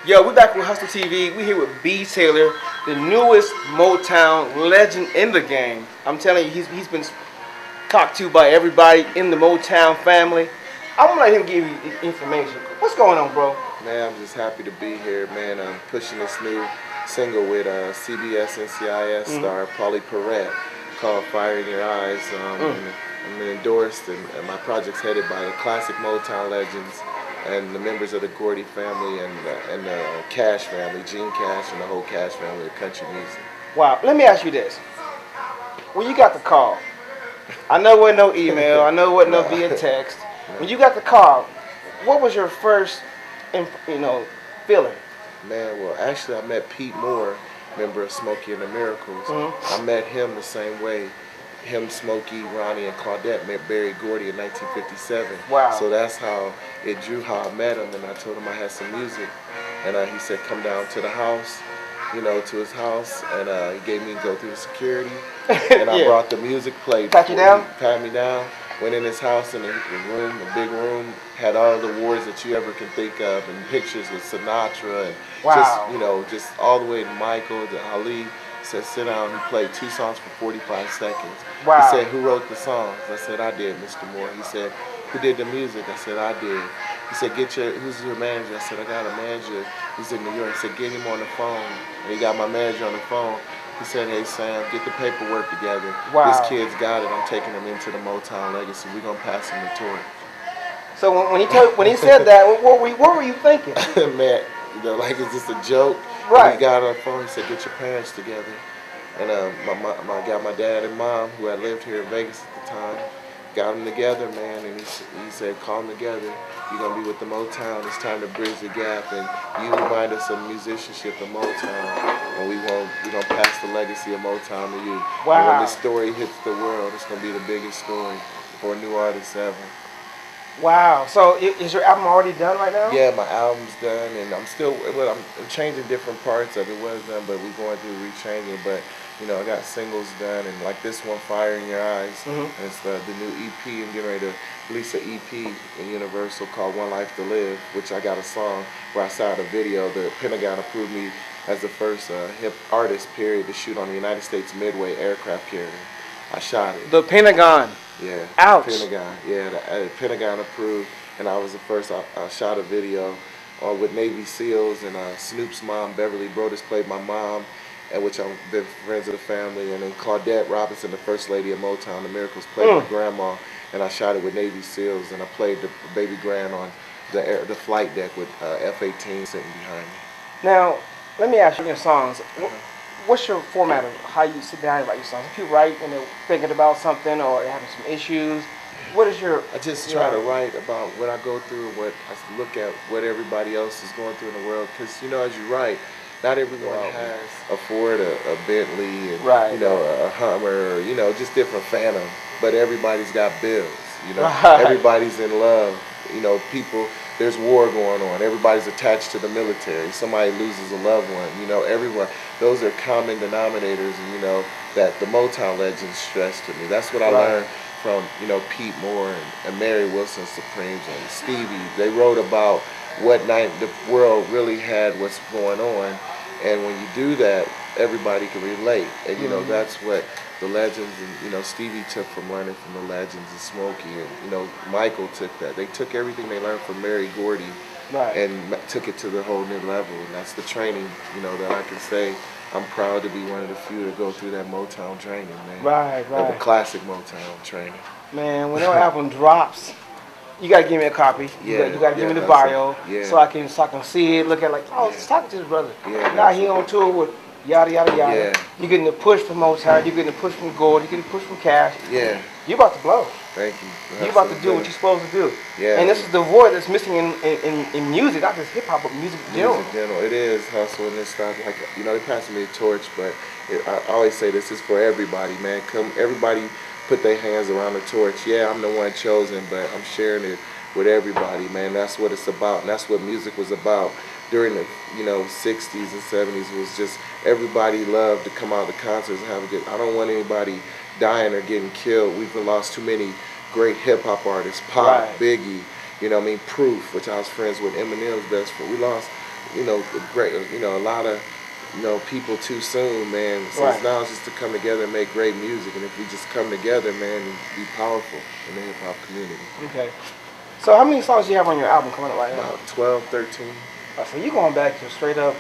Yo, we back with Hustle TV. We here with B. Taylor, the newest Motown legend in the game. I'm telling you, he's been talked to by everybody in the Motown family. I'm gonna let him give you information. What's going on, bro? Man, I'm just happy to be here, man. I'm pushing this new single with CBS NCIS star Paulie Perrette called Fire in Your Eyes. I'm endorsed, and my project's headed by the classic Motown legends and the members of the Gordy family and the Cash family, Gene Cash and the whole Cash family of country music. Wow, let me ask you this. When you got the call, I know it wasn't no email, I know it wasn't no via text. When you got the call, what was your first, feeling? Man, well, actually I met Pete Moore, member of Smokey and the Miracles. I met him the same way. Him, Smokey, Ronnie, and Claudette met Berry Gordy in 1957. Wow. So that's how it drew how I met him, and I told him I had some music. And he said, come down to the house, to his house, and he gave me to go through the security. And I brought the music, played. Pat you down? Pat me down. Went in his house, in the room, a big room, had all the awards that you ever can think of, and pictures with Sinatra, and just all the way to Michael, to Ali. Said, sit down. He played 2 songs for 45 seconds. Wow. He said, who wrote the songs? I said, I did, Mr. Moore. He said, who did the music? I said, I did. He said, who's your manager? I said, I got a manager. He's in New York. He said, get him on the phone. And he got my manager on the phone. He said, hey, Sam, get the paperwork together. Wow. This kid's got it. I'm taking him into the Motown legacy. We're going to pass him the torch. So when he said that, what were you thinking? Man, like, is this a joke? Right. And he got on the phone. He said, get your parents together. And I got my dad and mom, who had lived here in Vegas at the time, got them together, man, and he said, call them together. You're going to be with the Motown. It's time to bridge the gap, and you remind us of musicianship in Motown, and we're going to pass the legacy of Motown to you. Wow. And when this story hits the world, it's going to be the biggest story for a new artist ever. Wow. So is your album already done right now? Yeah, my album's done, and I'm changing different parts of it. Was done, but we're going through rechanging. But I got singles done, and like this one, Fire in Your Eyes. And it's the new EP. I'm getting ready to release an EP in Universal called One Life to Live, which I got a song where I shot a video. The Pentagon approved me as the first hip artist, period, to shoot on the United States Midway aircraft carrier. I shot it. The Pentagon. Yeah. Ouch. Pentagon. Yeah, the Pentagon approved, and I was the first. I shot a video with Navy SEALs, and Snoop's mom, Beverly Brodus, played my mom, and which I've been friends of the family, and then Claudette Robinson, the first lady of Motown, the Miracles, played my grandma, and I shot it with Navy SEALs, and I played the baby grand on the flight deck with F-18 sitting behind me. Now, let me ask you your songs. What's your format of how you sit down and write your songs? If you write and they're thinking about something or you're having some issues, what is your... I just try to write about what I go through, what I look at, what everybody else is going through in the world. Because, as you write, not everyone has a Ford, a Bentley, and, a Hummer, just different Phantom. But everybody's got bills, Everybody's in love, people... There's war going on. Everybody's attached to the military. Somebody loses a loved one. Everyone. Those are common denominators, and that the Motown legends stress to me. That's what I learned from Pete Moore and Mary Wilson Supremes and Stevie. They wrote about what night the world really had, what's going on, and when you do that, everybody can relate. And that's what the legends and Stevie took from learning from the legends, and Smokey and Michael took that. They took everything they learned from Berry Gordy and took it to the whole new level. And that's the training that I can say I'm proud to be one of the few to go through that Motown training, man. Right. The classic Motown training. Man, when your album drops, you gotta give me a copy. You gotta give me the bio so I can see it, look at let's talk to this brother. Now he on tour with yada yada yada. Yeah. You're getting the push from Motown, you're getting the push from Gold, you're getting the push from Cash. Yeah. You're about to blow. Thank you. You're about to do what you're supposed to do. Yeah. And this is the void that's missing in music, not just hip hop, but music in general. Music in general. It is hustle and this stuff. They passing me a torch, but I always say this is for everybody, man. Everybody put their hands around the torch. Yeah, I'm the one chosen, but I'm sharing it with everybody, man. That's what it's about, and that's what music was about during the 60s and 70s. It was just everybody loved to come out to concerts and have a good. I don't want anybody dying or getting killed. We've lost too many great hip hop artists, Pop, Biggie, Proof, which I was friends with, Eminem's best friend. We lost great, a lot of, people too soon, man. So now it's just to come together and make great music. And if we just come together, man, and be powerful in the hip hop community. Okay. So how many songs do you have on your album coming up right now? About 12, 13. So you going back to straight up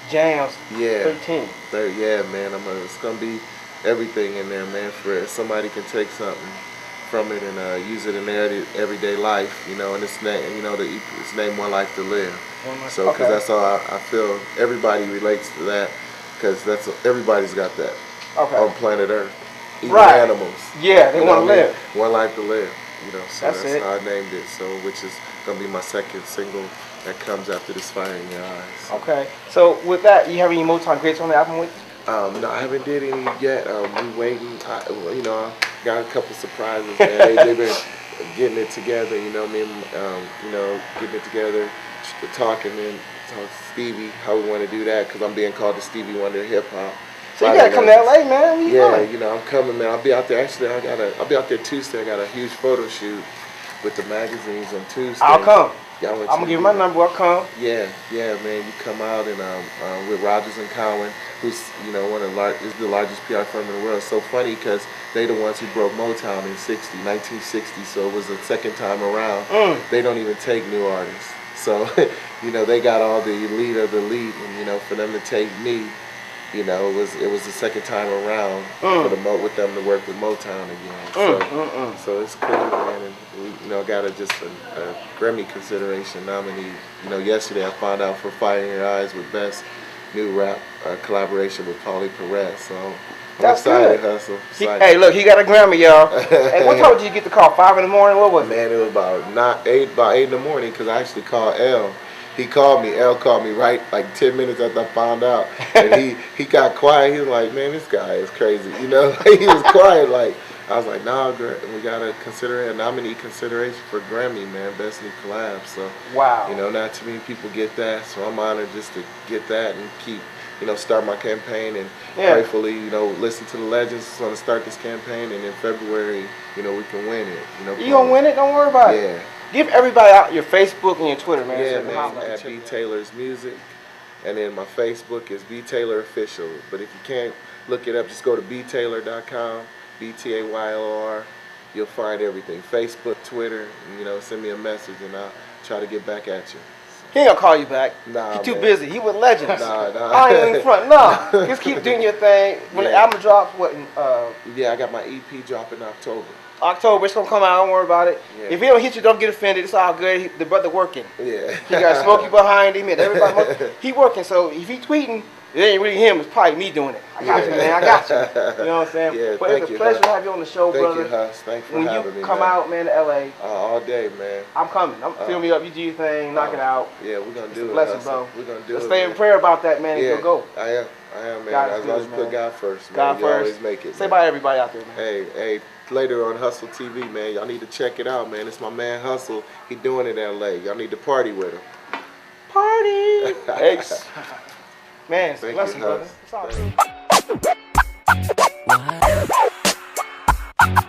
jams? Yeah. 13. Yeah, man. It's gonna be everything in there, man. For somebody can take something from it and use it in their everyday life, and it's name, it's named One Life to Live. So, because that's all I feel everybody relates to that, because everybody's got that on planet Earth, even animals. Yeah, they want to live. One life to live, So that's how I named it. So, which is gonna be my second single that comes after this Fire in Your Eyes. Okay. So with that, you have any Motown greats on the album with you? No, I haven't did any yet. We waiting. I got a couple surprises, man. They've been getting it together. Me and getting it together, talking and talk to Stevie how we want to do that, because I'm being called the Stevie Wonder of hip hop. So you gotta come to LA, man. Yeah, I'm coming, man. I'll be out there. Actually, I'll be out there Tuesday. I got a huge photo shoot with the magazines on Tuesday. I'll come. I'm gonna give you my number. I'll come. Yeah, man. You come out and with Rogers and Cowan, who's one of the largest PR firm in the world. It's so funny because they the ones who broke Motown in 1960. So it was the second time around. They don't even take new artists. So they got all the elite of the elite, and for them to take me, it was the second time around with them to work with Motown again. So it's cool, man. And we, got a Grammy consideration nominee. Yesterday I found out for Fire in Your Eyes with Best New Rap collaboration with Paulie Perez. So I'm excited, good. Hustle. Hey, look, he got a Grammy, y'all. Hey, what time did you get the call? 5 in the morning? What was it? Man, it was about 8 in the morning, because I actually called L. He called me. L called me right like 10 minutes after I found out, and he got quiet. He was like, "Man, this guy is crazy," He was quiet. Like I was like, "Nah, we gotta consider a nominee consideration for Grammy, man, Best New Collab." So wow, not too many people get that. So I'm honored just to get that and keep, start my campaign and gratefully, listen to the legends. Just want to start this campaign, and in February, we can win it. You gonna win it? Don't worry about it. Yeah. Give everybody out your Facebook and your Twitter, man. Yeah, man, at B Taylor's Music. And then my Facebook is B Taylor Official. But if you can't look it up, just go to btaylor.com, BTAYLOR. You'll find everything. Facebook, Twitter, send me a message and I'll try to get back at you. He ain't gonna call you back. Nah, He's too busy. He with legends. Nah. I ain't in front. Nah. Just keep doing your thing. When the album drops, yeah, I got my EP dropping in October. October, it's gonna come out. Don't worry about it. Yeah. If he don't hit you, don't get offended. It's all good. The brother working. Yeah. He got Smokey behind him and everybody. He working. So if he tweeting, it ain't really him. It's probably me doing it. I got you, man. I got you. You know what I'm saying? Yeah, but it's a pleasure to have you on the show, brother. Thank you, Hus. Thanks for having me, When you come out, man, to LA. All day, man. I'm coming. Fill me up. You do your thing. Knock it out. Yeah, we're gonna do it. Blessing, bro. We're gonna do Let's it. stay in prayer about that, man. Yeah, and go. I am, man. As long as you put God first, man. God you first. always make it. Say bye to everybody out there, man. Hey. Later on Hustle TV, man, y'all need to check it out, man. It's my man Hustle. He doing it in LA. Y'all need to party with him. Party! Thanks. Man, it's a Thank blessing, you, brother. It's all good.